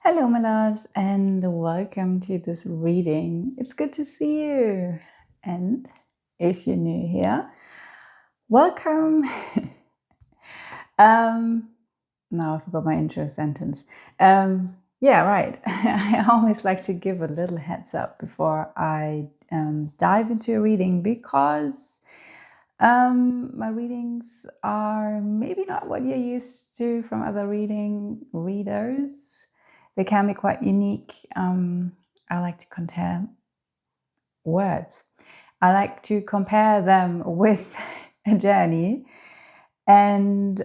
Hello, my loves, and welcome to this reading. It's good to see you. And if you're new here, welcome. um, Now I forgot my intro sentence. Yeah, right. I always like to give a little heads up before I dive into a reading because my readings are maybe not what you're used to from other readers. They can be quite unique. I like to compare words. I like to compare them with a journey. And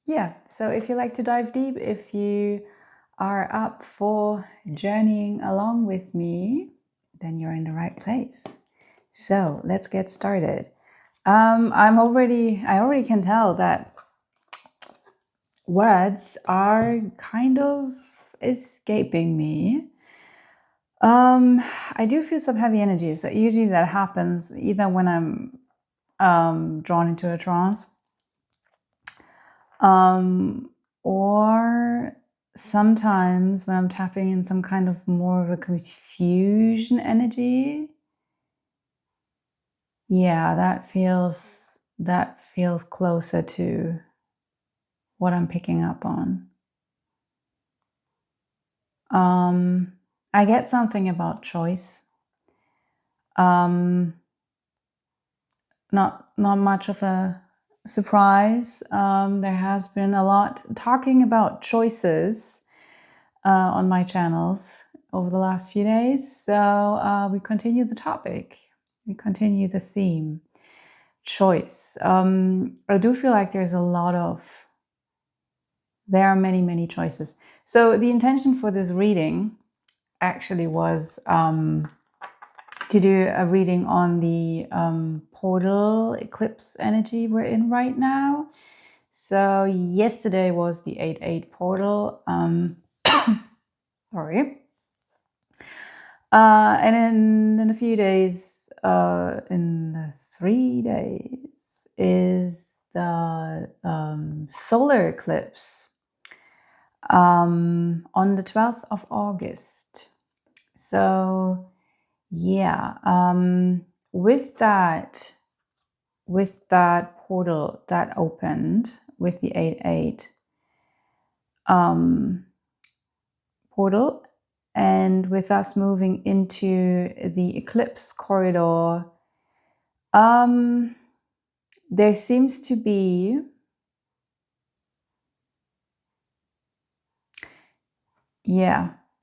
yeah, so if you like to dive deep, if you are up for journeying along with me, then you're in the right place. So let's get started. I already can tell that words are kind of escaping me. I do feel some heavy energy. So usually that happens either when I'm drawn into a trance, or sometimes when I'm tapping in some kind of more of a confusion energy. Yeah, that feels closer to what I'm picking up on. I get something about choice. Not much of a surprise. There has been a lot talking about choices on my channels over the last few days. So we continue the topic. We continue the theme. Choice. I do feel like there are many choices. So the intention for this reading actually was to do a reading on the portal eclipse energy we're in right now. So yesterday was the 8/8 portal. Sorry. And in a few days, in 3 days, is the solar eclipse on the 12th of August. So yeah, with that portal that opened with the 8/8 portal, and with us moving into the eclipse corridor, there seems to be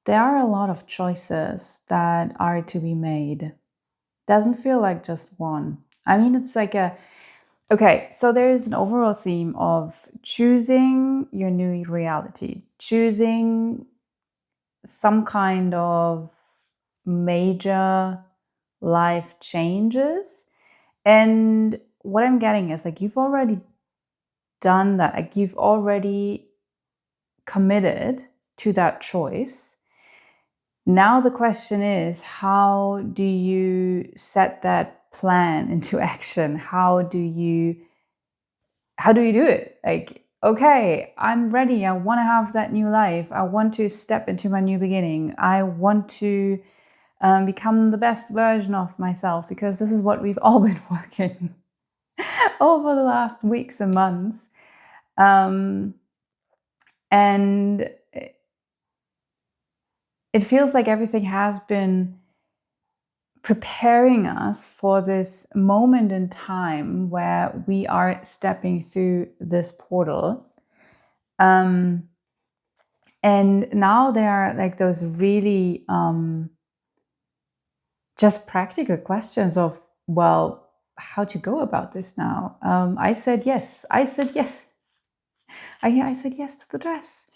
there are a lot of choices that are to be made. Doesn't feel like just one. I mean, it's like okay, so there is an overall theme of choosing your new reality, choosing some kind of major life changes. And what I'm getting is like you've already done that, like you've already committed to that choice. Now the question is, how do you set that plan into action? How do you do it? Like, okay, I'm ready. I want to have that new life. I want to step into my new beginning. I want to become the best version of myself, because this is what we've all been working over the last weeks and months. And it feels like everything has been preparing us for this moment in time where we are stepping through this portal. And now there are like those really just practical questions of, well, how to go about this now. I said yes. I said yes. I said yes to the dress.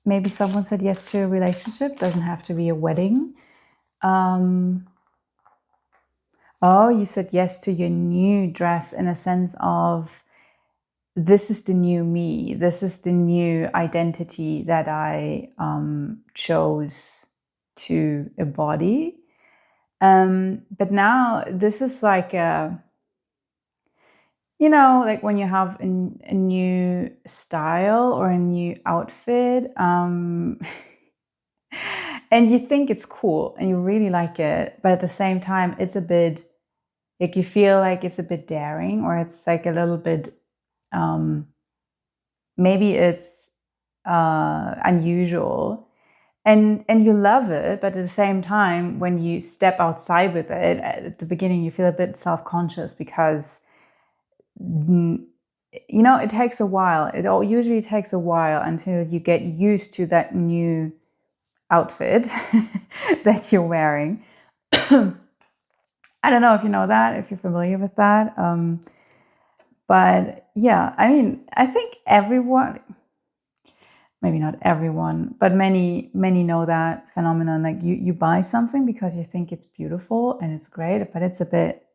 Maybe someone said yes to a relationship. Doesn't have to be a wedding. Oh, you said yes to your new dress in a sense of, this is the new me. This is the new identity that I chose to embody. But now this is like you know, like when you have a new style or a new outfit, and you think it's cool and you really like it, but at the same time, it's a bit like you feel like it's a bit daring, or it's like a little bit, maybe it's unusual, and you love it, but at the same time, when you step outside with it at the beginning, you feel a bit self-conscious because you know, it takes a while. It all usually takes a while until you get used to that new outfit that you're wearing. I don't know if you know that, if you're familiar with that. But yeah, I mean, I think everyone, maybe not everyone, but many know that phenomenon. Like you buy something because you think it's beautiful and it's great, but it's a bit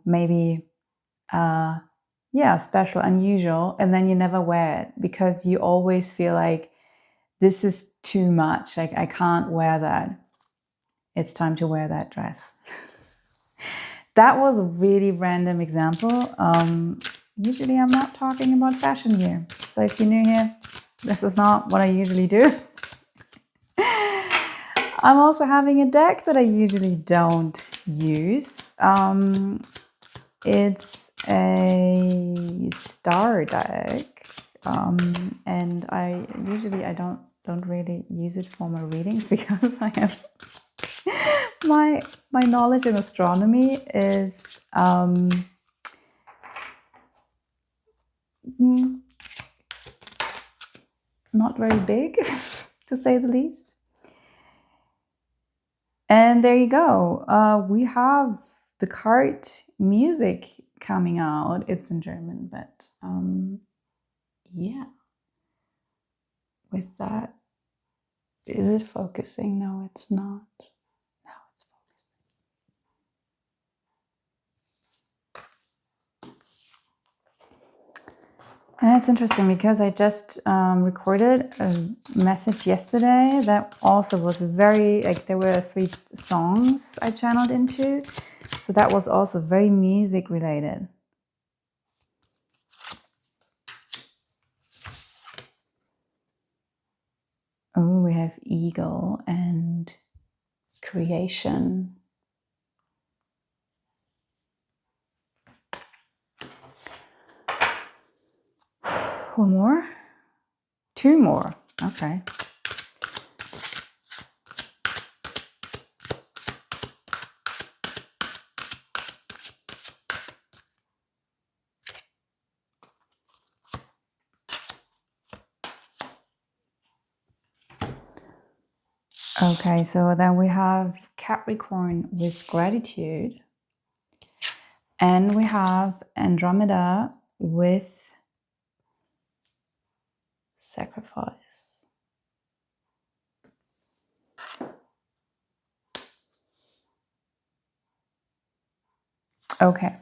maybe yeah, special, unusual, and then you never wear it because you always feel like this is too much. Like I can't wear that. It's time to wear that dress. That was a really random example. Usually I'm not talking about fashion here. So if you're new here, this is not what I usually do. I'm also having a deck that I usually don't use. It's a star deck, and I don't really use it for my readings because I have my knowledge in astronomy is not very big, to say the least. And there you go. We have the card music coming out. It's in German, but yeah. With that, is it focusing? No, it's not. Now it's focusing. And it's interesting because I just recorded a message yesterday that also was very, like, there were 3 songs I channeled into. So that was also very music related. Oh, we have eagle and creation. One more? 2 more. Okay. Okay, so then we have Capricorn with gratitude. And we have Andromeda with sacrifice. Okay,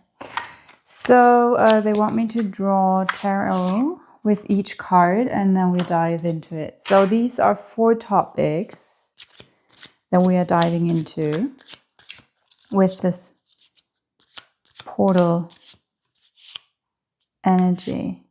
so they want me to draw tarot with each card and then we dive into it. So these are 4 topics that we are diving into with this portal energy.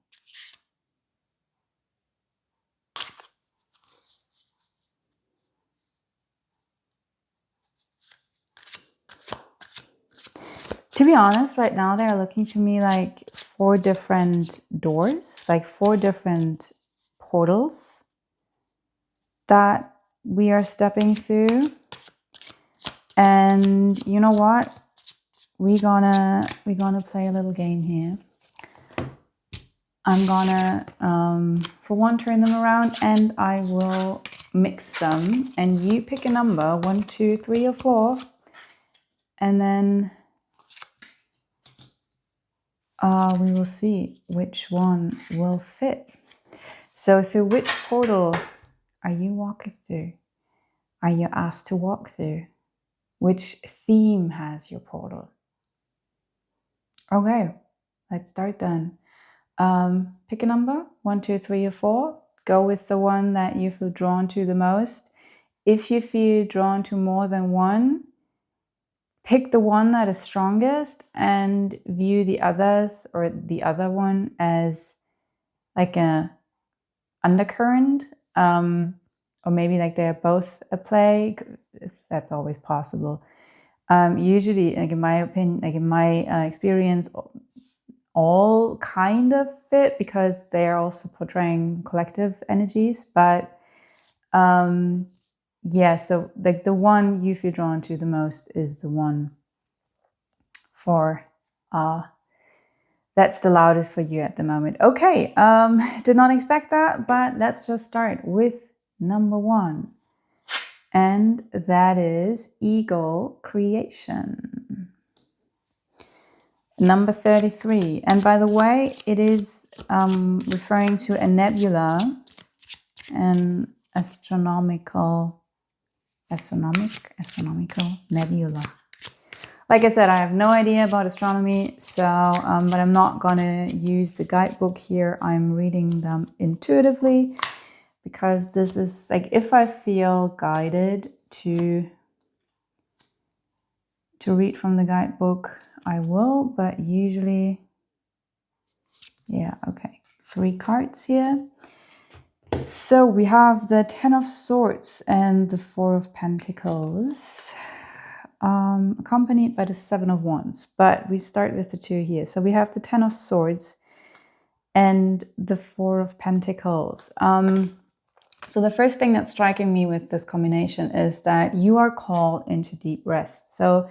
To be honest, right now they're looking to me like 4 different doors, like 4 different portals that we are stepping through. And you know what? We're gonna play a little game here. I'm gonna for one turn them around and I will mix them and you pick a number, 1, 2, 3, or 4, and then we will see which one will fit. So through which portal are you walking through? Are you asked to walk through? Which theme has your portal? Okay, let's start then. Pick a number, 1, 2, 3, or 4. Go with the one that you feel drawn to the most. If you feel drawn to more than one, pick the one that is strongest and view the others or the other one as like a undercurrent, or maybe like they're both a play. That's always possible. Usually, like in my opinion, like in my experience, all kind of fit because they are also portraying collective energies. But yeah, so like the one you feel drawn to the most is the one for that's the loudest for you at the moment. Okay, did not expect that, but let's just start with number 1. And that is ego creation. Number 33. And by the way, it is referring to a nebula, an astronomical nebula. Like I said, I have no idea about astronomy, so but I'm not gonna use the guidebook here. I'm reading them intuitively because this is like, if I feel guided to read from the guidebook, I will, but usually, yeah, okay. 3 cards here. So we have the 10 of Swords and the 4 of Pentacles, accompanied by the 7 of Wands. But we start with the 2 here. So we have the 10 of Swords and the 4 of Pentacles. So the first thing that's striking me with this combination is that you are called into deep rest. So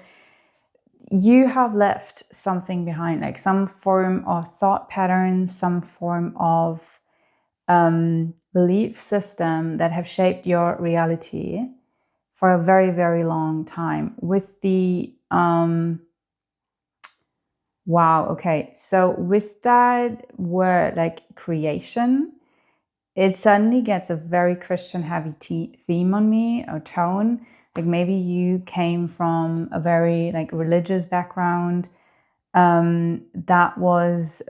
you have left something behind, like some form of thought pattern, some form of belief system that have shaped your reality for a very, very long time. With the wow, okay, so with that word like creation, it suddenly gets a very Christian heavy theme on me, or tone. Like maybe you came from a very like religious background that was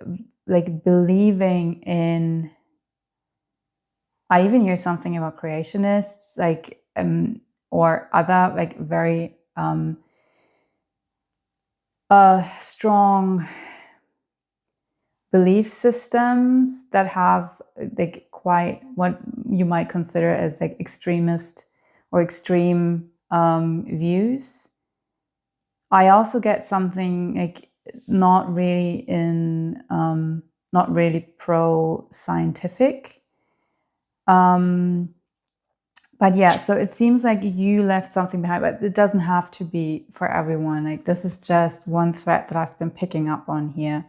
like believing in, I even hear something about creationists, like or other like very strong belief systems that have like quite what you might consider as like extremist or extreme views. I also get something like not really pro scientific. But yeah, so it seems like you left something behind, but it doesn't have to be for everyone. Like this is just one thread that I've been picking up on here.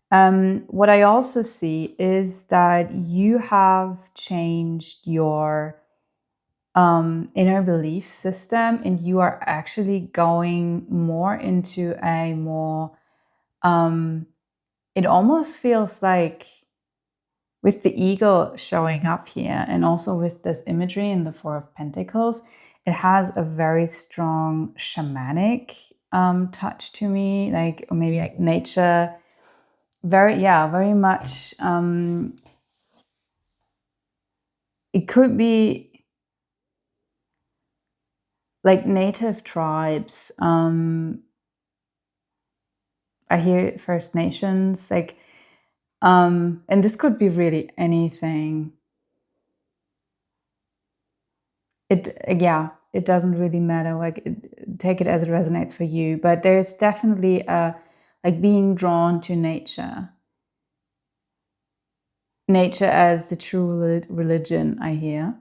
What I also see is that you have changed your inner belief system, and you are actually going more into a more, it almost feels like, with the eagle showing up here and also with this imagery in the 4 of Pentacles, it has a very strong shamanic touch to me, like, or maybe like nature. Very much. It could be like native tribes. I hear First Nations, like, and this could be really anything. It doesn't really matter. Like, take it as it resonates for you. But there's definitely a like being drawn to nature. Nature as the true religion, I hear.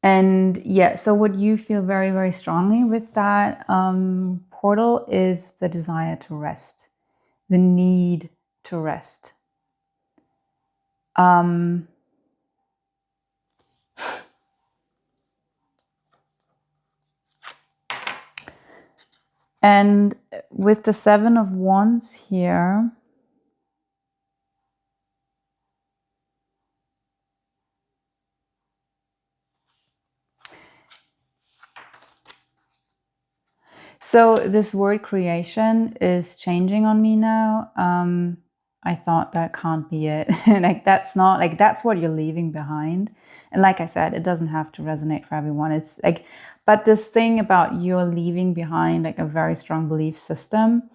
And yeah, so what you feel very, very strongly with that portal is the desire to rest, the need to rest. And with the 7 of Wands here, so this word creation is changing on me now. I thought that can't be it. Like, that's not, like, that's what you're leaving behind. And like I said, it doesn't have to resonate for everyone. It's like, but this thing about you're leaving behind like a very strong belief system.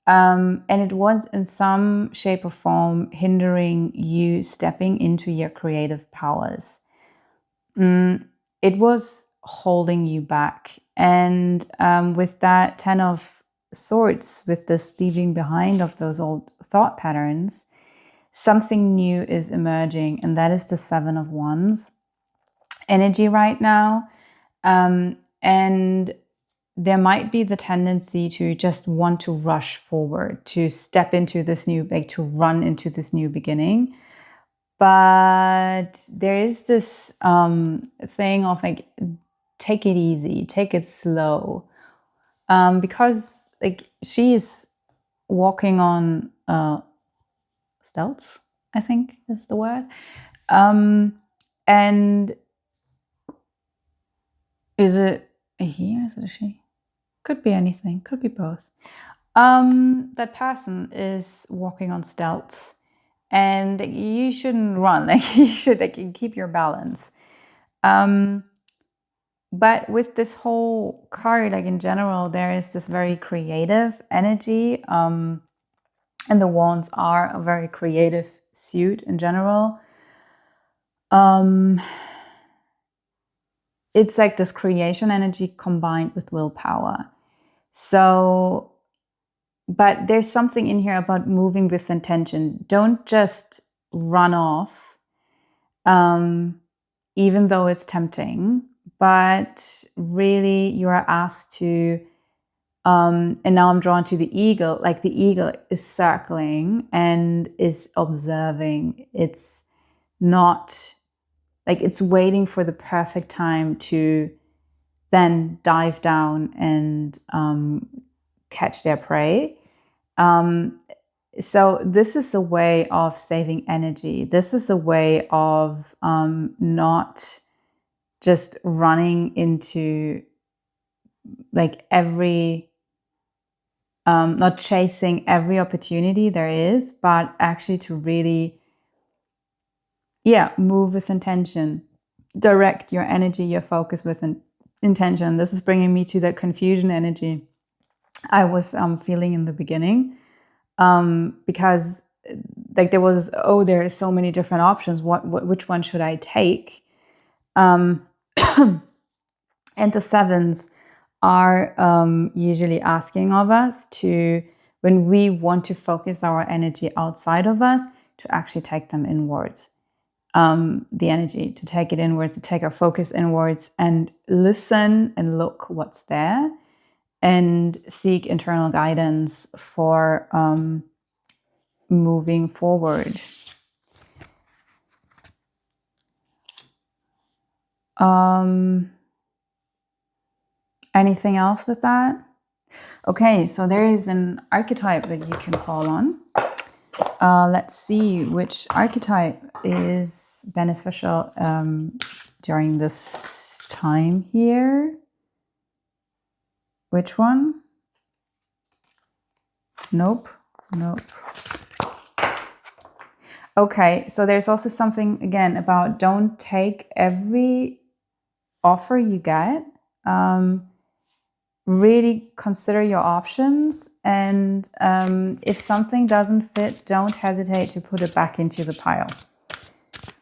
And it was in some shape or form hindering you stepping into your creative powers. It was holding you back. And with that 10 of Swords, with this leaving behind of those old thought patterns, something new is emerging, and that is the 7 of Wands energy right now. And there might be the tendency to just want to rush forward, to step into this new, like to run into this new beginning. But there is this thing of like, take it easy, take it slow. Because like she is walking on stilts, I think is the word. And is it a he? Is it a she? Could be anything, could be both. That person is walking on stilts, and you shouldn't run. Like, you should like keep your balance. But with this whole card, like in general, there is this very creative energy. And the Wands are a very creative suit in general. It's like this creation energy combined with willpower. So, but there's something in here about moving with intention. Don't just run off, even though it's tempting, but really you are asked to, and now I'm drawn to the eagle, like the eagle is circling and is observing. It's not like it's waiting for the perfect time to then dive down and catch their prey. So this is a way of saving energy. This is a way of not just running into like not chasing every opportunity there is, but actually to really, move with intention, direct your energy, your focus with intention. This is bringing me to that confusion energy I was feeling in the beginning, because like there was, there are so many different options. Which one should I take? And the sevens are usually asking of us to, when we want to focus our energy outside of us, to actually take them inwards. The energy, to take it inwards, to take our focus inwards and listen and look what's there and seek internal guidance for moving forward. Anything else with that? Okay, so there is an archetype that you can call on. Let's see which archetype is beneficial during this time here. Which one? Nope. Okay, so there's also something, again, about don't take every offer you get. Really consider your options, and if something doesn't fit, don't hesitate to put it back into the pile.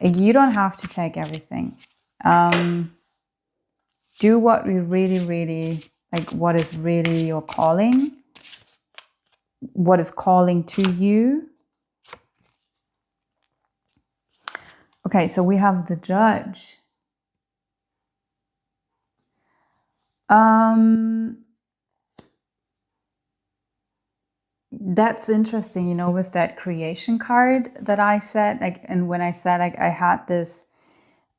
Like, you don't have to take everything. Do what we really like, what is really your calling, what is calling to you. Okay, so we have the Judge. That's interesting, with that creation card that I said, like, and when I said, like, I had this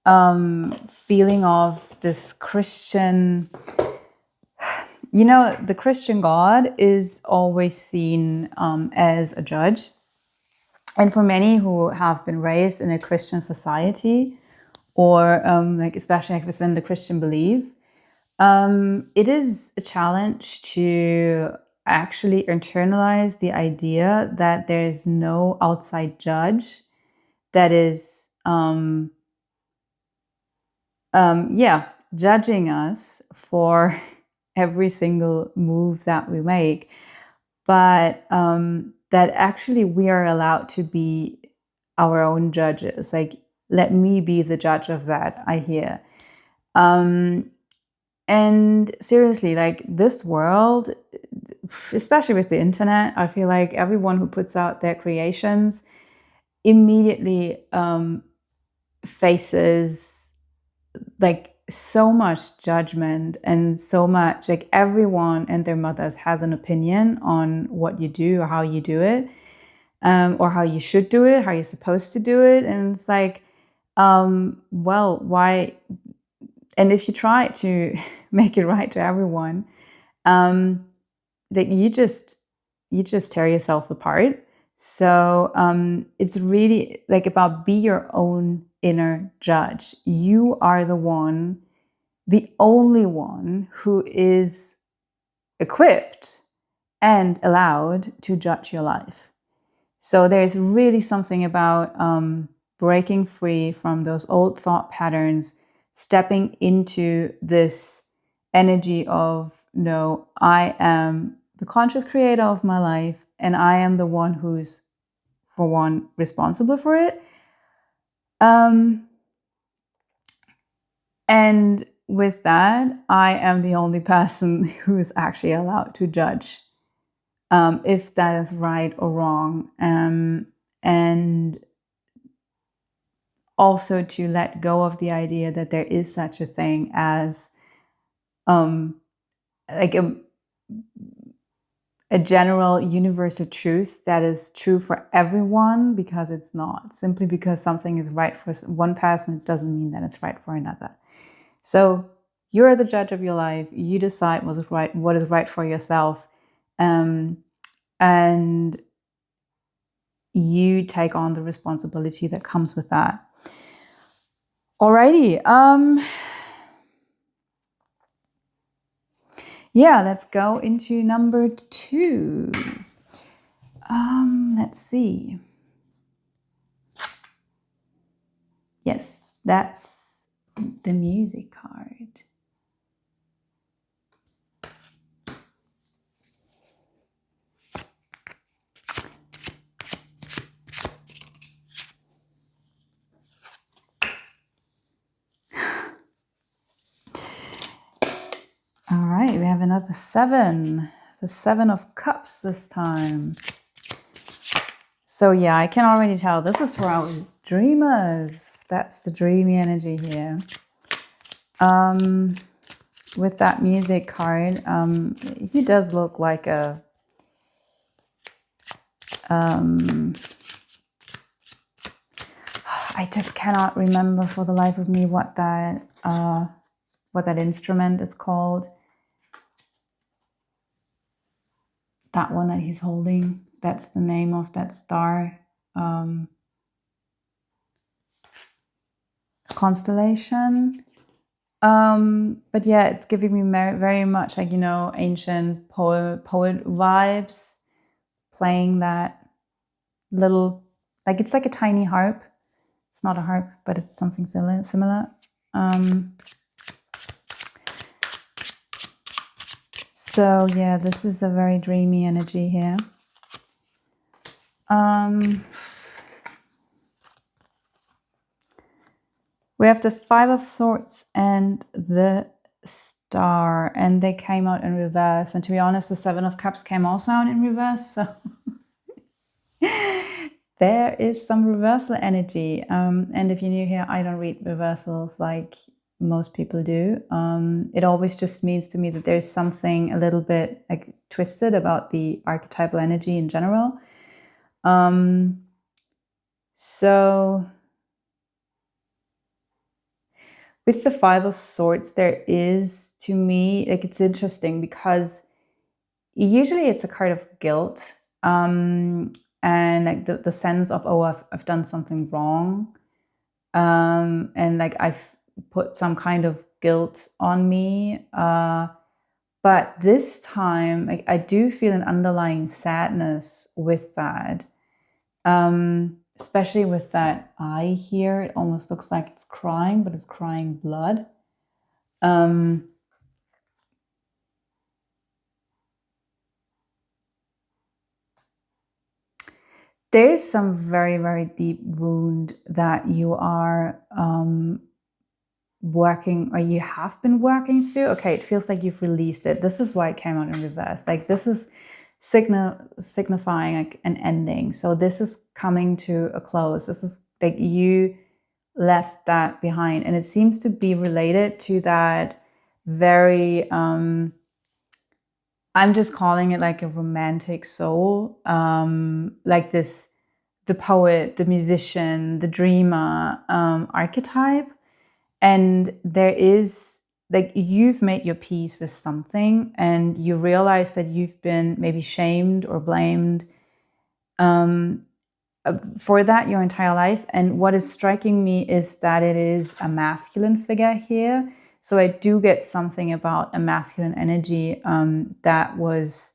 feeling of this Christian, the Christian God is always seen as a judge. And for many who have been raised in a Christian society, or like especially like within the Christian belief, it is a challenge to actually internalize the idea that there is no outside judge that is, yeah, judging us for every single move that we make, but that actually we are allowed to be our own judges. Like, let me be the judge of that, I hear. And seriously, like this world, especially with the internet, I feel like everyone who puts out their creations immediately faces like so much judgment and so much, like everyone and their mothers has an opinion on what you do or how you do it, or how you should do it, how you're supposed to do it. And it's like, well, why? And if you try to make it right to everyone, that you just tear yourself apart. So it's really like about be your own inner judge. You are the one, the only one who is equipped and allowed to judge your life. So there's really something about breaking free from those old thought patterns, stepping into this energy of, no, I am the conscious creator of my life, and I am the one who's, for one, responsible for it. And with that, I am the only person who is actually allowed to judge if that is right or wrong. And also to let go of the idea that there is such a thing as like a general universal truth that is true for everyone, because it's not. Simply because something is right for one person doesn't mean that it's right for another. So you're the judge of your life. You decide what is right for yourself, and you take on the responsibility that comes with that. Alrighty. Yeah, let's go into number 2. Let's see. Yes, that's the music card. All right, we have another 7. The 7 of Cups this time. So yeah, I can already tell this is for our dreamers. That's the dreamy energy here. With that music card, he does look like a I just cannot remember for the life of me what that instrument is called. That one that he's holding, that's the name of that star constellation. But yeah, it's giving me very much like, ancient poet vibes, playing that little, like it's like a tiny harp. It's not a harp, but it's something similar. So yeah, this is a very dreamy energy here. We have the 5 of Swords and the Star, and they came out in reverse. And to be honest, the 7 of Cups came also out in reverse. So there is some reversal energy. And if you're new here, I don't read reversals like most people do. It always just means to me that there's something a little bit like twisted about the archetypal energy in general. So with the 5 of Swords, there is, to me, like it's interesting because usually it's a card of guilt, and like the sense of, oh, I've done something wrong, and like I've put some kind of guilt on me, But this time, I do feel an underlying sadness with that. Especially with that eye here. It almost looks like it's crying, but it's crying blood. There's some very, very deep wound that you are working, or you have been working through. Okay, it feels like you've released it. This is why it came out in reverse. Like, this is signifying like an ending. So this is coming to a close. This is like you left that behind, and it seems to be related to that very I'm just calling it like a romantic soul, like this, the poet, the musician, the dreamer archetype. And there is like, you've made your peace with something, and you realize that you've been maybe shamed or blamed for that your entire life. And what is striking me is that it is a masculine figure here. So I do get something about a masculine energy that was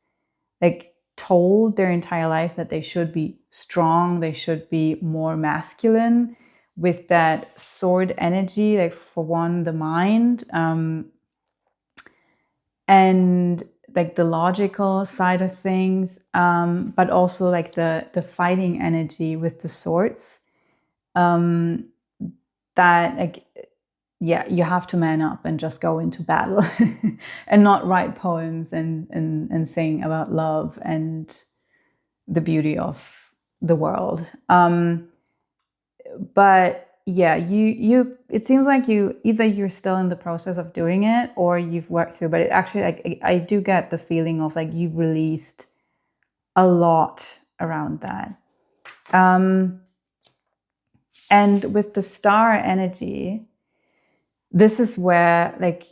like told their entire life that they should be strong, they should be more masculine, with that sword energy, like for one, the mind, and like the logical side of things, but also like the fighting energy with the swords. That like, yeah, you have to man up and just go into battle and not write poems and sing about love and the beauty of the world. But yeah, you it seems like you, either you're still in the process of doing it or you've worked through, but it actually, like, I do get the feeling of like you've released a lot around that. And with the star energy, this is where like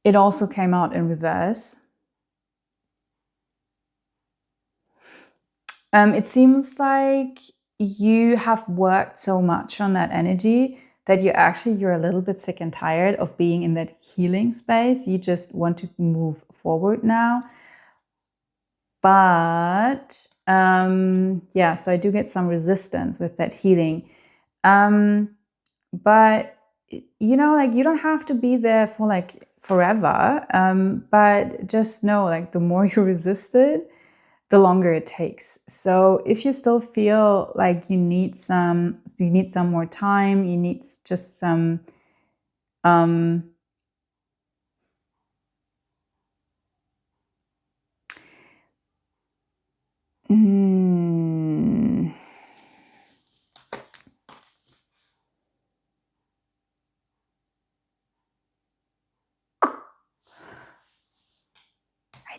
it also came out in reverse. It seems like you have worked so much on that energy that you're a little bit sick and tired of being in that healing space. You just want to move forward now. But yeah, so I do get some resistance with that healing. But you know, like, you don't have to be there for like forever. But just know, like, the more you resist it, the longer it takes. So if you still feel like you need some more time, you need just some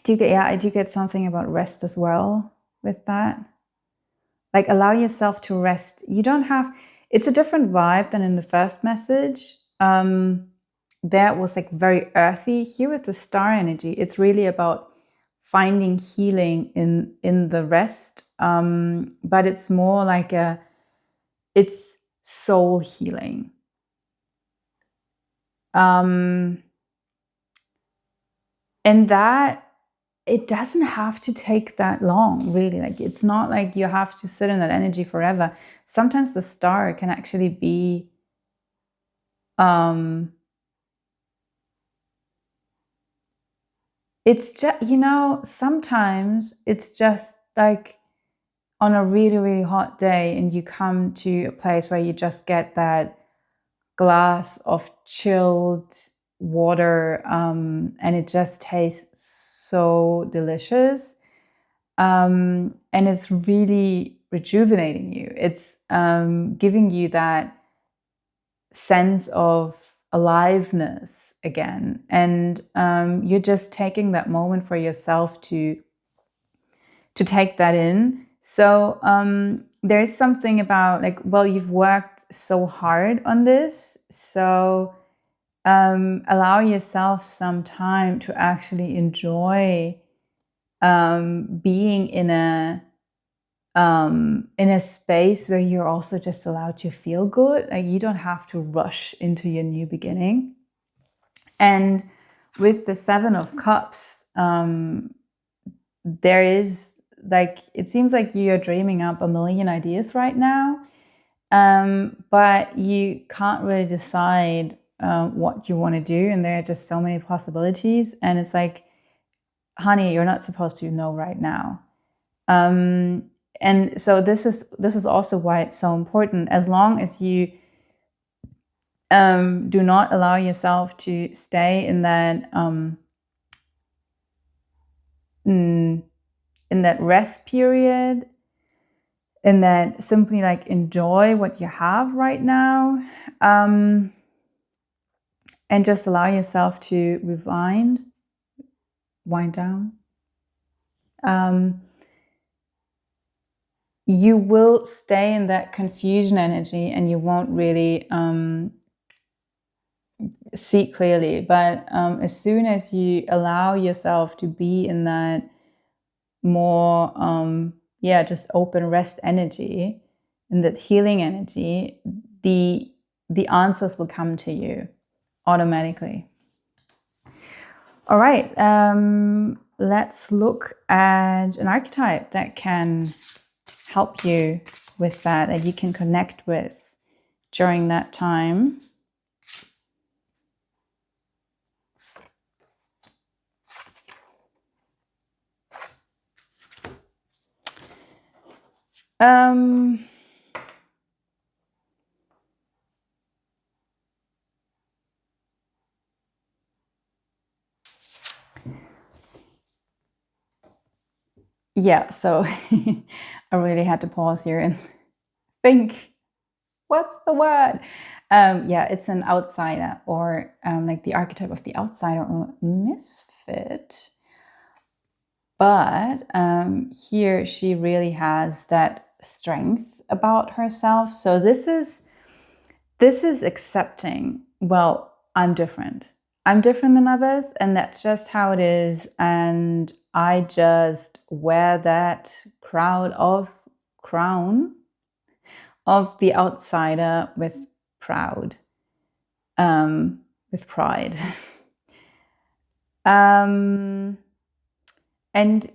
I do get something about rest as well with that. Like, allow yourself to rest. You don't have, it's a different vibe than in the first message. That was like very earthy. Here with the star energy, it's really about finding healing in the rest. But it's more like it's soul healing. And that, it doesn't have to take that long, really. Like, it's not like you have to sit in that energy forever. Sometimes the star can actually be it's just, you know, sometimes it's just like on a really, really hot day and you come to a place where you just get that glass of chilled water, and it just tastes so delicious. And it's really rejuvenating you. It's giving you that sense of aliveness again. And you're just taking that moment for yourself to take that in. So there's something about like, well, you've worked so hard on this, so allow yourself some time to actually enjoy being in a space where you're also just allowed to feel good. Like, you don't have to rush into your new beginning. And with the Seven of Cups, there is like, it seems like you're dreaming up a million ideas right now, but you can't really decide what you want to do, and there are just so many possibilities, and it's like, honey, you're not supposed to know right now. And so this is also why it's so important. As long as you do not allow yourself to stay in that in that rest period, in that simply like enjoy what you have right now, and just allow yourself to wind down. You will stay in that confusion energy, and you won't really see clearly. But as soon as you allow yourself to be in that more just open rest energy, in that healing energy, the answers will come to you automatically. All right, let's look at an archetype that can help you with that you can connect with during that time. Yeah, so I really had to pause here and think, what's the word? It's an outsider, or like the archetype of the outsider or misfit. But here she really has that strength about herself. So this is accepting, well, I'm different. I'm different than others, and that's just how it is. And I just wear that crown of the outsider with pride. And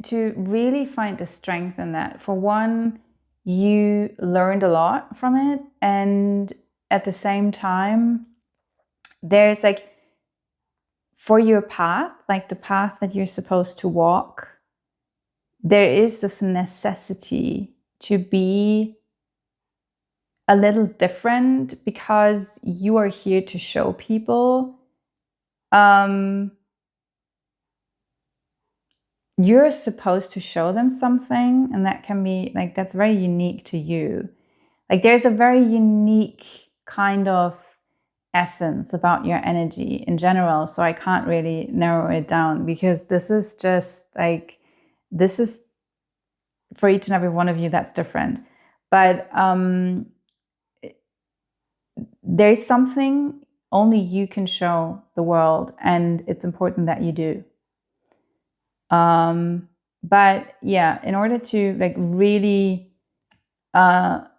to really find the strength in that, for one, you learned a lot from it, and at the same time, there's like, for your path, like the path that you're supposed to walk, there is this necessity to be a little different, because you are here to show people you're supposed to show them something, and that can be like, that's very unique to you. Like, there's a very unique kind of essence about your energy in general, so I can't really narrow it down, because this is just like, this is for each and every one of you that's different. But there's something only you can show the world, and it's important that you do. But yeah, in order to like really that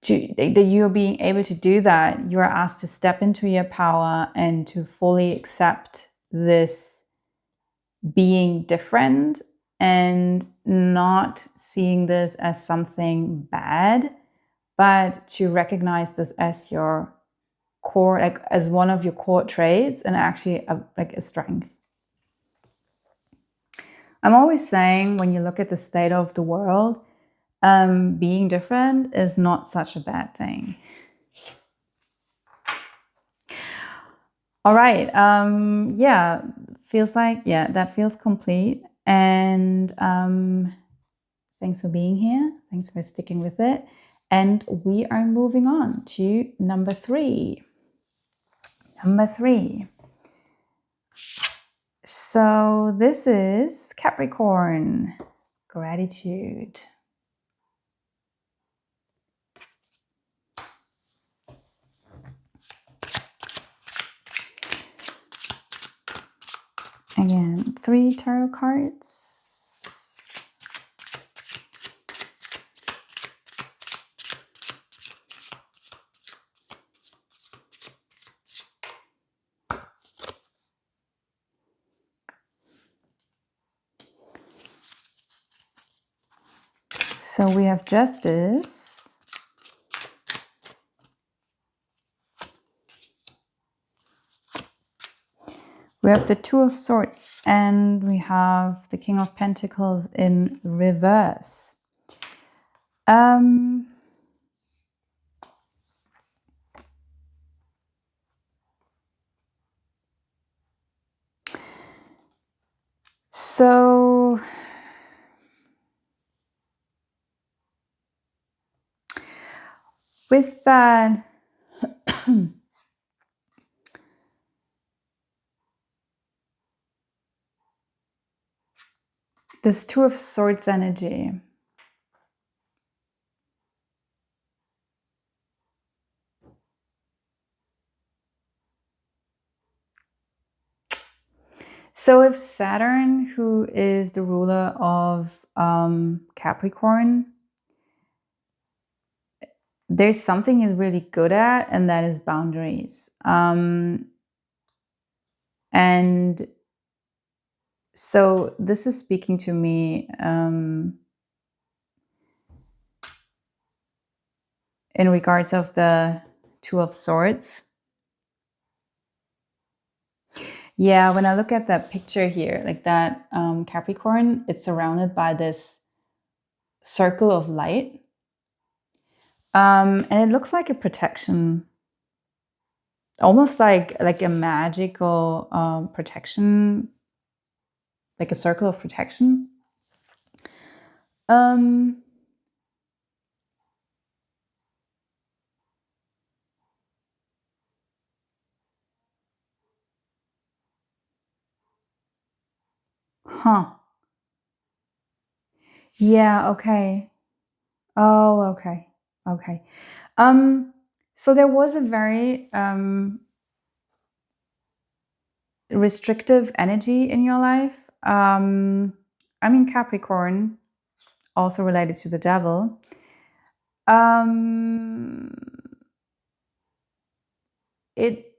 you're being able to do that, you're asked to step into your power and to fully accept this being different, and not seeing this as something bad, but to recognize this as your core, like as one of your core traits, and actually a strength. I'm always saying, when you look at the state of the world, being different is not such a bad thing. All right. Feels like, that feels complete. And thanks for being here. Thanks for sticking with it. And we are moving on to number 3. So this is Capricorn, gratitude. Again, 3 tarot cards. So we have Justice. We have the Two of Swords, and we have the King of Pentacles in reverse. So with that, this Two of Swords energy. So if Saturn, who is the ruler of Capricorn, there's something he's really good at, and that is boundaries. And so this is speaking to me in regards of the Two of Swords. Yeah, when I look at that picture here, like that Capricorn, it's surrounded by this circle of light. And it looks like a protection, almost like a magical protection, like a circle of protection. Huh. Yeah, okay. Oh, okay. Okay. So there was a very restrictive energy in your life. I mean, Capricorn, also related to the devil. It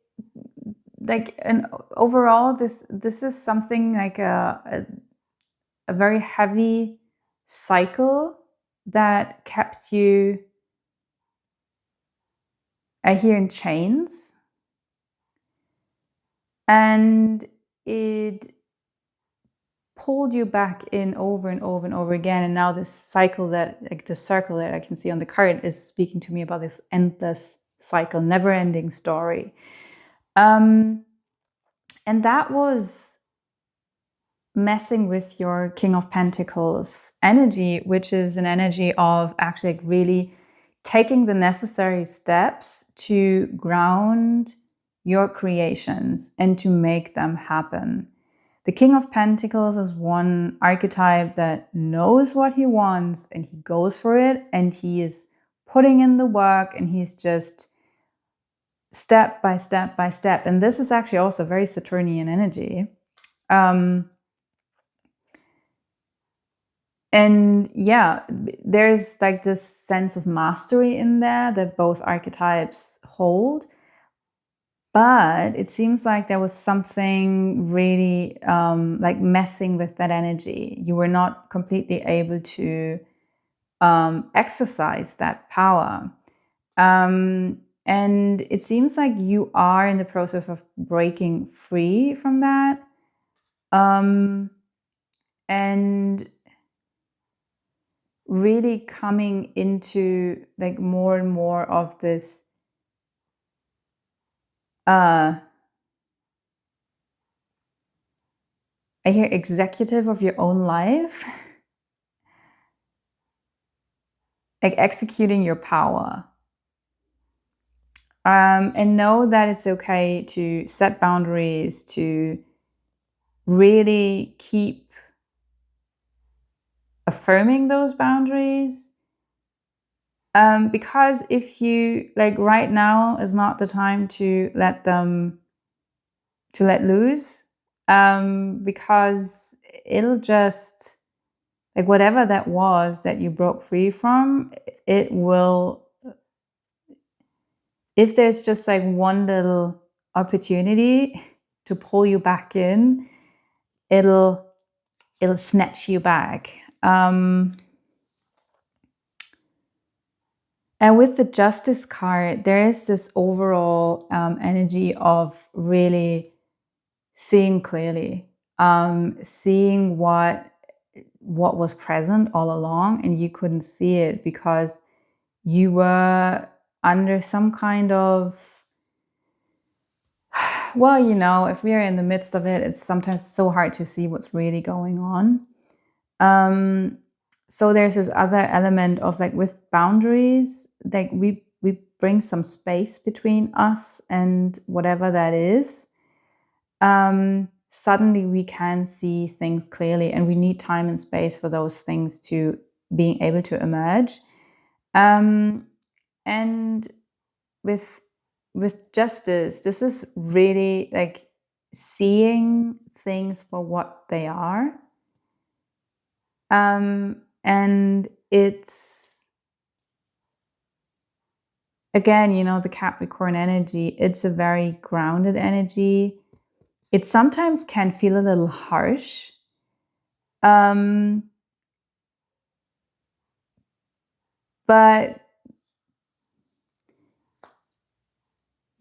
like, and overall, this is something like a very heavy cycle that kept you, I hear, in chains, and it pulled you back in over and over and over again. And now this cycle, that like the circle that I can see on the card, is speaking to me about this endless cycle, never-ending story. And that was messing with your King of Pentacles energy, which is an energy of actually like really taking the necessary steps to ground your creations and to make them happen. The King of Pentacles is one archetype that knows what he wants and he goes for it, and he is putting in the work, and he's just step by step by step. And this is actually also very Saturnian energy. And yeah, there's like this sense of mastery in there that both archetypes hold. But it seems like there was something really like messing with that energy. You were not completely able to exercise that power. And it seems like you are in the process of breaking free from that. And really coming into like more and more of this I hear executive of your own life, like executing your power. And know that it's okay to set boundaries, to really keep affirming those boundaries. Because if you, like, right now is not the time to let loose, because it'll just, like, whatever that was that you broke free from, it will, if there's just like one little opportunity to pull you back in, it'll snatch you back. And with the Justice card, there is this overall energy of really seeing clearly, seeing what was present all along, and you couldn't see it because you were under some kind of, well, if we are in the midst of it, it's sometimes so hard to see what's really going on. So there's this other element of like with boundaries, like we bring some space between us and whatever that is. Suddenly we can see things clearly, and we need time and space for those things to being able to emerge. And with justice, this is really like seeing things for what they are. And it's, again, the Capricorn energy, it's a very grounded energy. It sometimes can feel a little harsh. But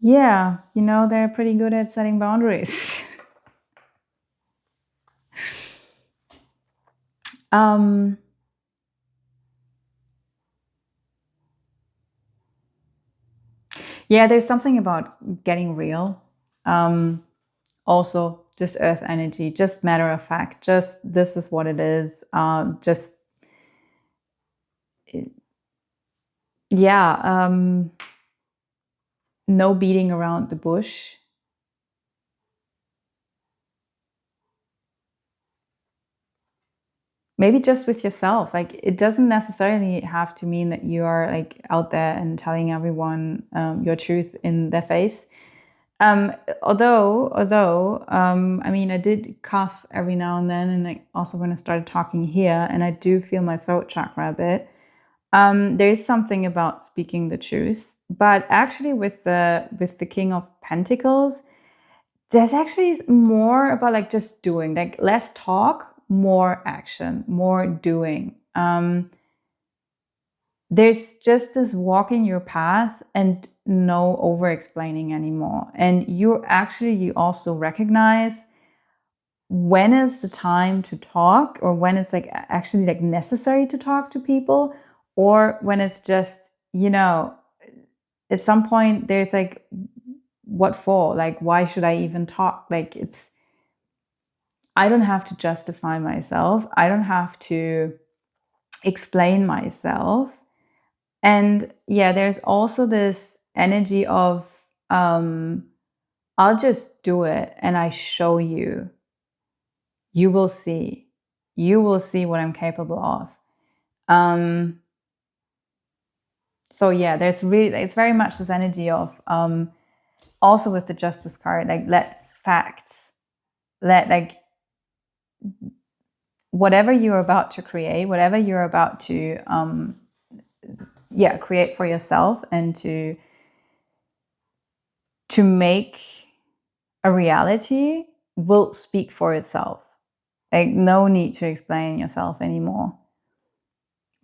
yeah, they're pretty good at setting boundaries. Yeah, there's something about getting real. Also, just earth energy, just matter of fact, just this is what it is. Yeah, no beating around the bush. Maybe just with yourself. Like, it doesn't necessarily have to mean that you are like out there and telling everyone your truth in their face. Although, I mean, I did cough every now and then, and like also when I started talking here, and I do feel my throat chakra a bit. There is something about speaking the truth, but actually, with the King of Pentacles, there's actually more about like just doing, like less talk, more action, more doing. There's just this walking your path and no over explaining anymore. And you also recognize when is the time to talk, or when it's like actually like necessary to talk to people, or when it's just, at some point there's like, what for? Like, why should I even talk? Like, I don't have to justify myself. I don't have to explain myself. And yeah, there's also this energy of, I'll just do it and I show you. You will see. You will see what I'm capable of. So yeah, it's very much this energy of, also with the Justice card, like let whatever you're about to create, whatever you're about to create for yourself, and to make a reality, will speak for itself. Like, no need to explain yourself anymore.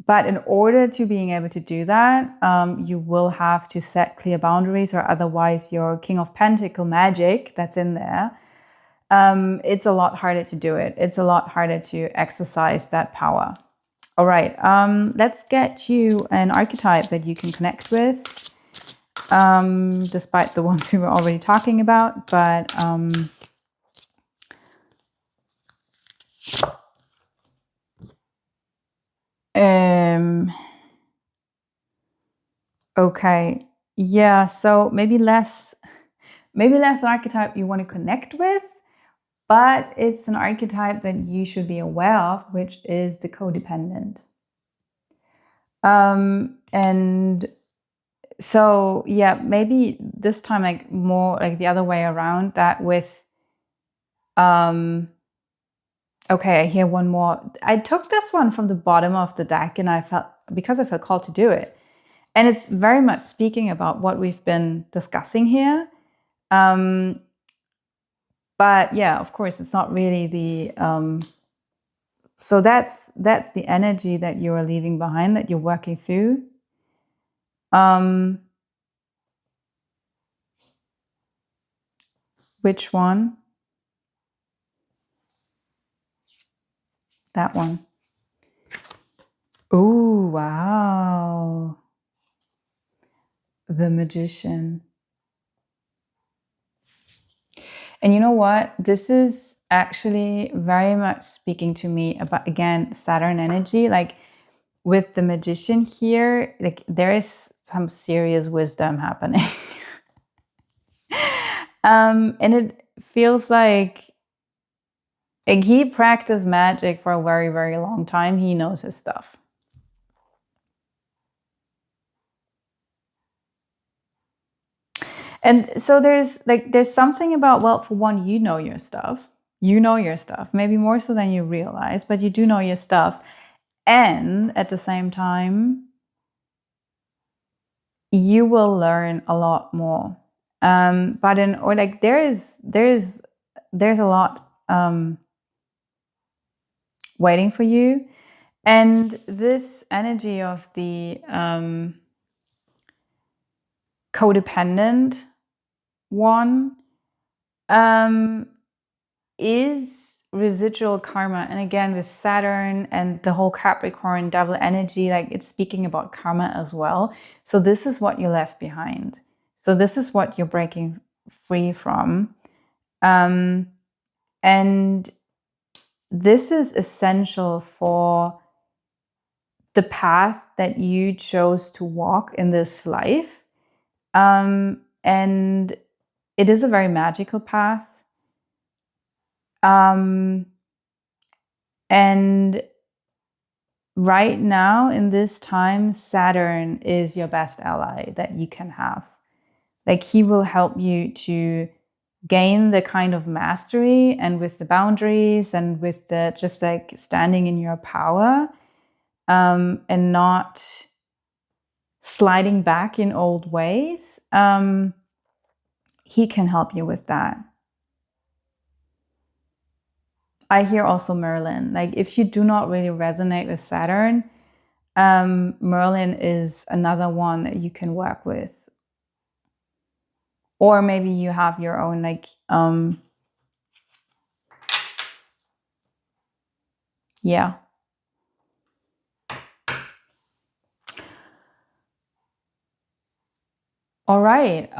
But in order to being able to do that, you will have to set clear boundaries, or otherwise your King of Pentacle magic that's in there, it's a lot harder to do it. It's a lot harder to exercise that power. All right, let's get you an archetype that you can connect with, despite the ones we were already talking about. But okay, yeah. So maybe less an archetype you want to connect with, but it's an archetype that you should be aware of, which is the codependent. And so yeah, maybe this time like more like the other way around, that with okay, I hear one more. I took this one from the bottom of the deck, and I felt called to do it. And it's very much speaking about what we've been discussing here. But yeah, of course, it's not really the so that's the energy that you are leaving behind, that you're working through. Which one? That one. Oh, wow. The Magician. And you know what? This is actually very much speaking to me about, again, Saturn energy. Like with the Magician here, like there is some serious wisdom happening. And it feels like he practiced magic for a very, very long time. He knows his stuff. And so there's something about, well, for one, you know your stuff. You know your stuff, maybe more so than you realize, but you do know your stuff. And at the same time, you will learn a lot more. But in or like there's a lot waiting for you. And this energy of the codependent one is residual karma. And again, with Saturn and the whole Capricorn devil energy, like it's speaking about karma as well. So this is what you left behind. So this is what you're breaking free from. And this is essential for the path that you chose to walk in this life. And it is a very magical path. And right now, in this time, Saturn is your best ally that you can have. Like he will help you to gain the kind of mastery and with the boundaries and with the just like standing in your power, and not sliding back in old ways. He can help you with that. I hear also Merlin. Like if you do not really resonate with Saturn, Merlin is another one that you can work with. Or maybe you have your own like yeah. All right.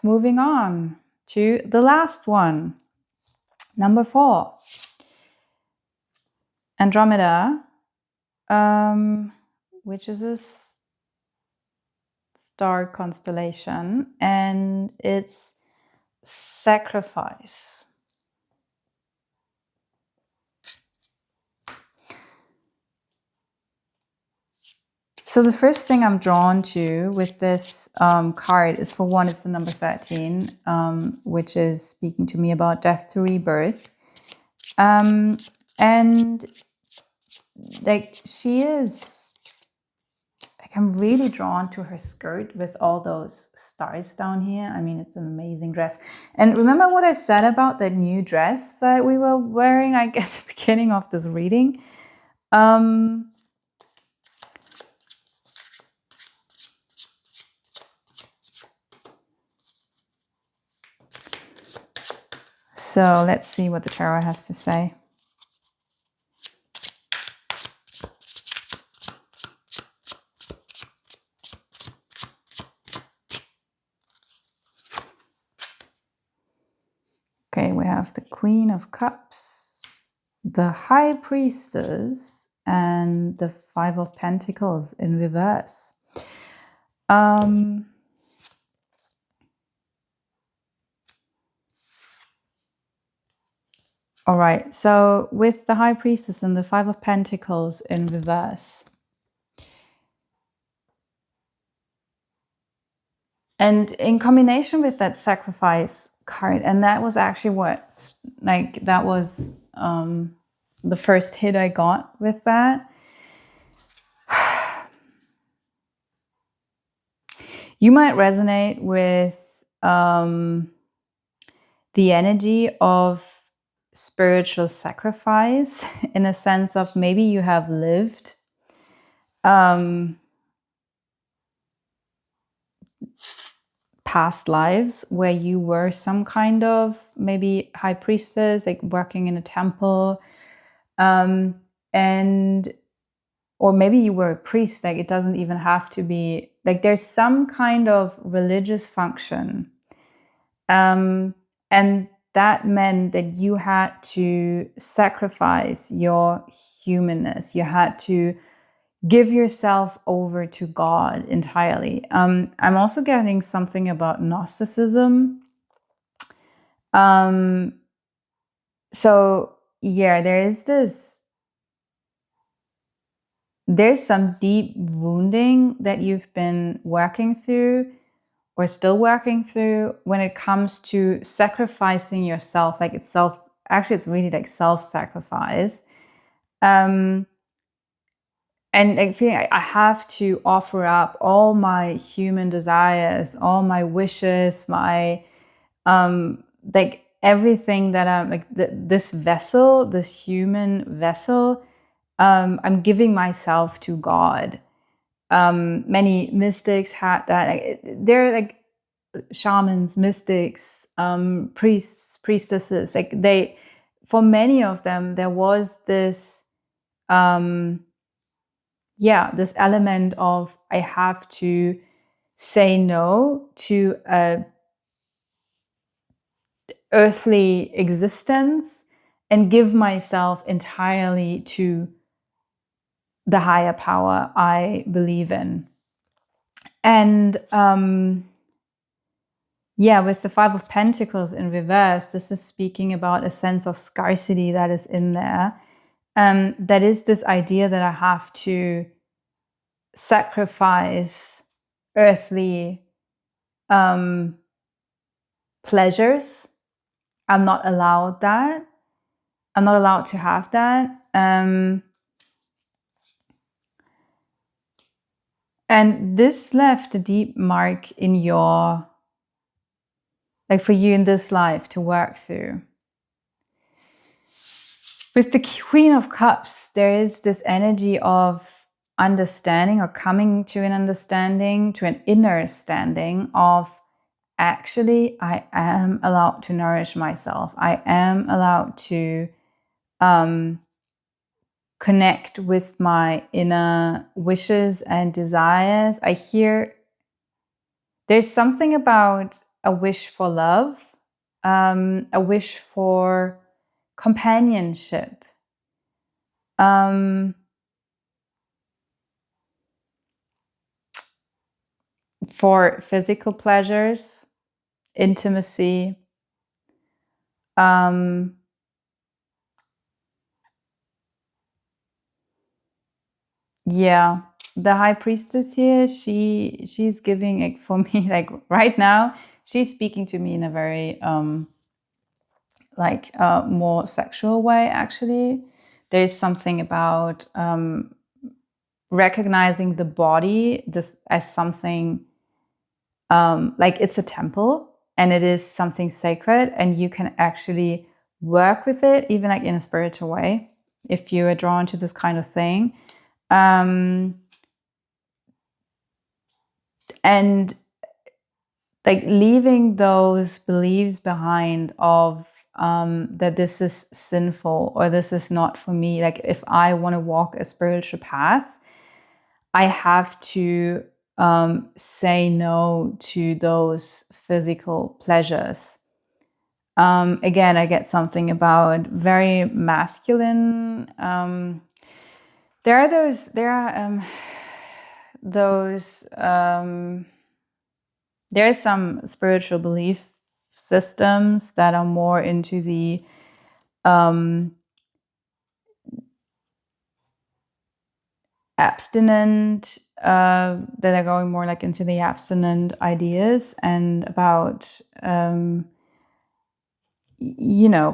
Moving on to the last one. Number 4. Andromeda, which is a star constellation, and it's sacrifice. So the first thing I'm drawn to with this card is, for one, it's the number 13, which is speaking to me about death to rebirth. And like she is, like I'm really drawn to her skirt with all those stars down here. I mean, it's an amazing dress. And remember what I said about that new dress that we were wearing like at the beginning of this reading? So let's see what the tarot has to say. Okay, we have the Queen of Cups, the High Priestess, and the Five of Pentacles in reverse. All right, so with the High Priestess and the Five of Pentacles in reverse, and in combination with that sacrifice card, and that was actually what, like, that was the first hit I got with that. You might resonate with the energy of spiritual sacrifice, in a sense of maybe you have lived past lives where you were some kind of maybe high priestess, like working in a temple, and or maybe you were a priest. Like, it doesn't even have to be like, there's some kind of religious function, and that meant that you had to sacrifice your humanness. You had to give yourself over to God entirely. I'm also getting something about Gnosticism. Um, so yeah, there's some deep wounding that you've been working through or still working through when it comes to sacrificing yourself. Like, it's really like self-sacrifice. And I feel like I have to offer up all my human desires, all my wishes, my like everything that I'm like, this vessel, this human vessel. I'm giving myself to God. Many mystics had that. Like, they're like shamans, mystics, priests, priestesses. Like, for many of them, there was this. This element of, I have to say no to a earthly existence and give myself entirely to the higher power I believe in. And with the Five of Pentacles in reverse, this is speaking about a sense of scarcity that is in there. That is this idea that I have to sacrifice earthly pleasures. I'm not allowed that. I'm not allowed to have that. And this left a deep mark in your, like, for you in this life to work through. With the Queen of Cups, there is this energy of understanding, or coming to an understanding, to an inner standing of, actually, I am allowed to nourish myself. I am allowed to connect with my inner wishes and desires. I hear there's something about a wish for love, a wish for companionship, for physical pleasures, intimacy. Yeah, the High Priestess here, she's giving, like, for me, like right now, she's speaking to me in a very more sexual way. Actually, there's something about recognizing the body this as something like it's a temple, and it is something sacred, and you can actually work with it, even like in a spiritual way, if you are drawn to this kind of thing. And like leaving those beliefs behind of that this is sinful or this is not for me. Like, if I want to walk a spiritual path, I have to say no to those physical pleasures. Again, I get something about very masculine. There are some spiritual belief systems that are more into the abstinent, that are going more like into the abstinent ideas, and about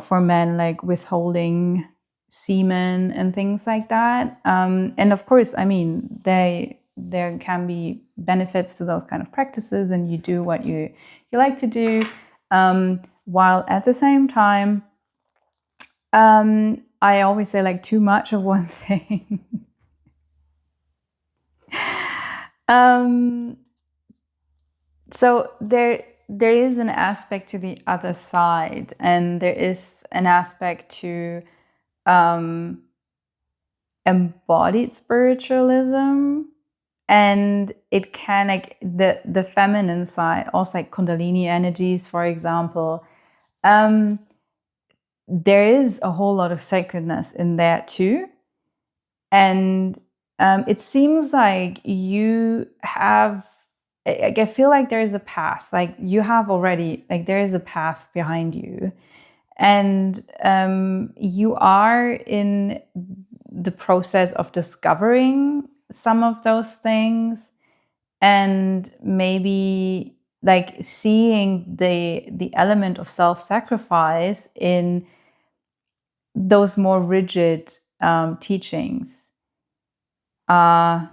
for men, like withholding semen and things like that. And of course, I mean, there can be benefits to those kind of practices, and you do what you like to do, while at the same time, I always say, like, too much of one thing So there is an aspect to the other side, and there is an aspect to um, embodied spiritualism, and it can, like, the feminine side, also like kundalini energies, for example. um there is a whole lot of sacredness in there too, and it seems like you have, I feel like there is a path, like you have already, like there is a path behind you, and you are in the process of discovering some of those things, and maybe like seeing the element of self-sacrifice in those more rigid teachings. uh,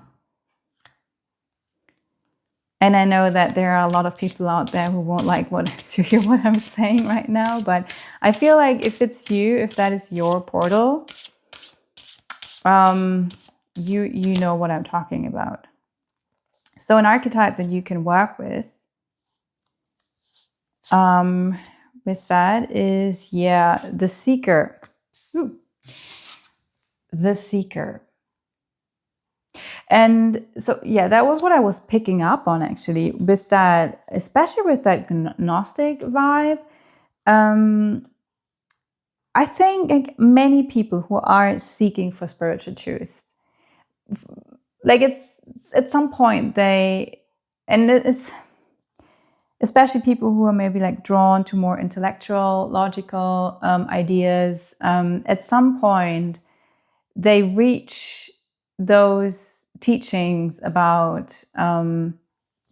and I know that there are a lot of people out there who won't like what to hear what I'm saying right now, but I feel like if it's you, if that is your portal, you know what I'm talking about. So an archetype that you can work with that is, yeah, the seeker. Ooh, the seeker. And so, yeah, that was what I was picking up on, actually, with that, especially with that Gnostic vibe. I think, like, many people who are seeking for spiritual truth, like, it's at some point it's especially people who are maybe like drawn to more intellectual, logical ideas. At some point, they reach those teachings about,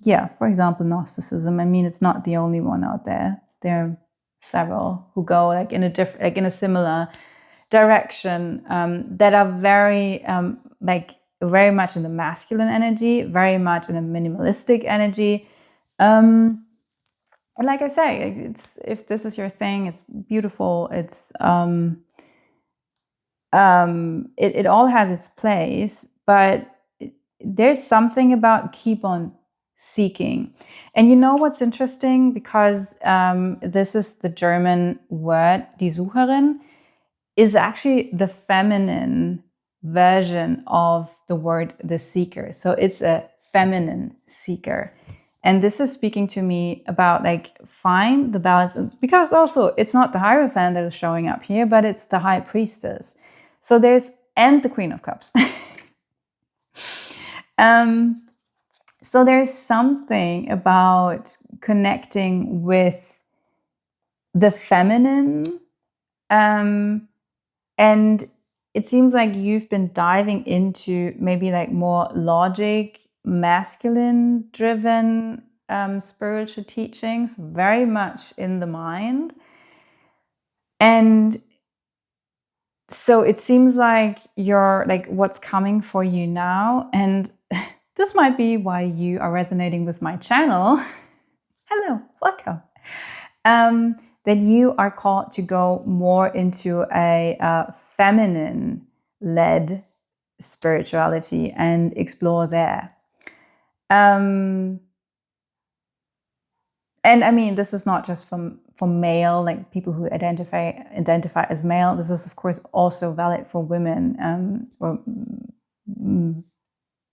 yeah, for example, Gnosticism. I mean, it's not the only one out there. There are several who go like in a different, like in a similar direction, that are very, like very much in the masculine energy, very much in a minimalistic energy. And like I say, it's, if this is your thing, it's beautiful. It's it all has its place, but there's something about keep on seeking. And you know what's interesting? Because this is the German word, die Sucherin, is actually the feminine version of the word the seeker. So it's a feminine seeker. And this is speaking to me about, like, find the balance, because also it's not the Hierophant that is showing up here, but it's the High Priestess. So there's, and the Queen of Cups. So there's something about connecting with the feminine, and it seems like you've been diving into maybe like more logic, masculine driven spiritual teachings, very much in the mind. And so it seems like you're like, what's coming for you now, and this might be why you are resonating with my channel. Hello, welcome. That you are called to go more into a feminine led spirituality and explore there. And I mean, this is not just for male, like people who identify as male. This is, of course, also valid for women, or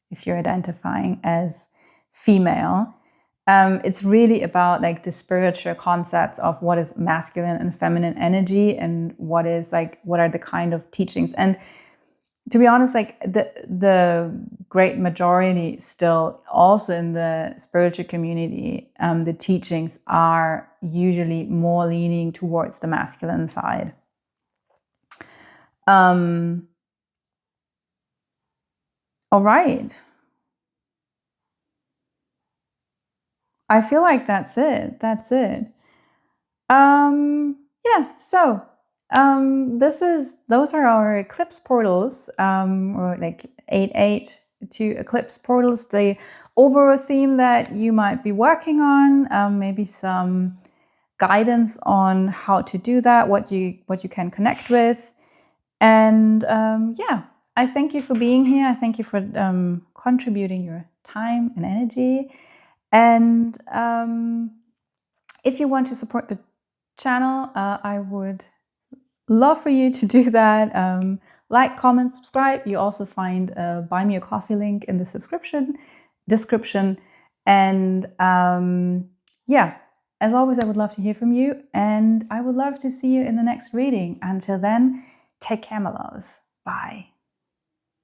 if you're identifying as female. It's really about like the spiritual concepts of what is masculine and feminine energy, and what is like, what are the kind of teachings. And to be honest, like the great majority still, also in the spiritual community, the teachings are usually more leaning towards the masculine side. All right. I feel like that's it. That's it. Yes. So, those are our eclipse portals, or like 8-8 to eclipse portals. The overall theme that you might be working on, maybe some guidance on how to do that, what you can connect with, and yeah. I thank you for being here. I thank you for contributing your time and energy. And if you want to support the channel, I would love for you to do that. Like, comment, subscribe. You also find a Buy Me a Coffee link in the description. And yeah, as always, I would love to hear from you, and I would love to see you in the next reading. Until then, take care, my loves. Bye.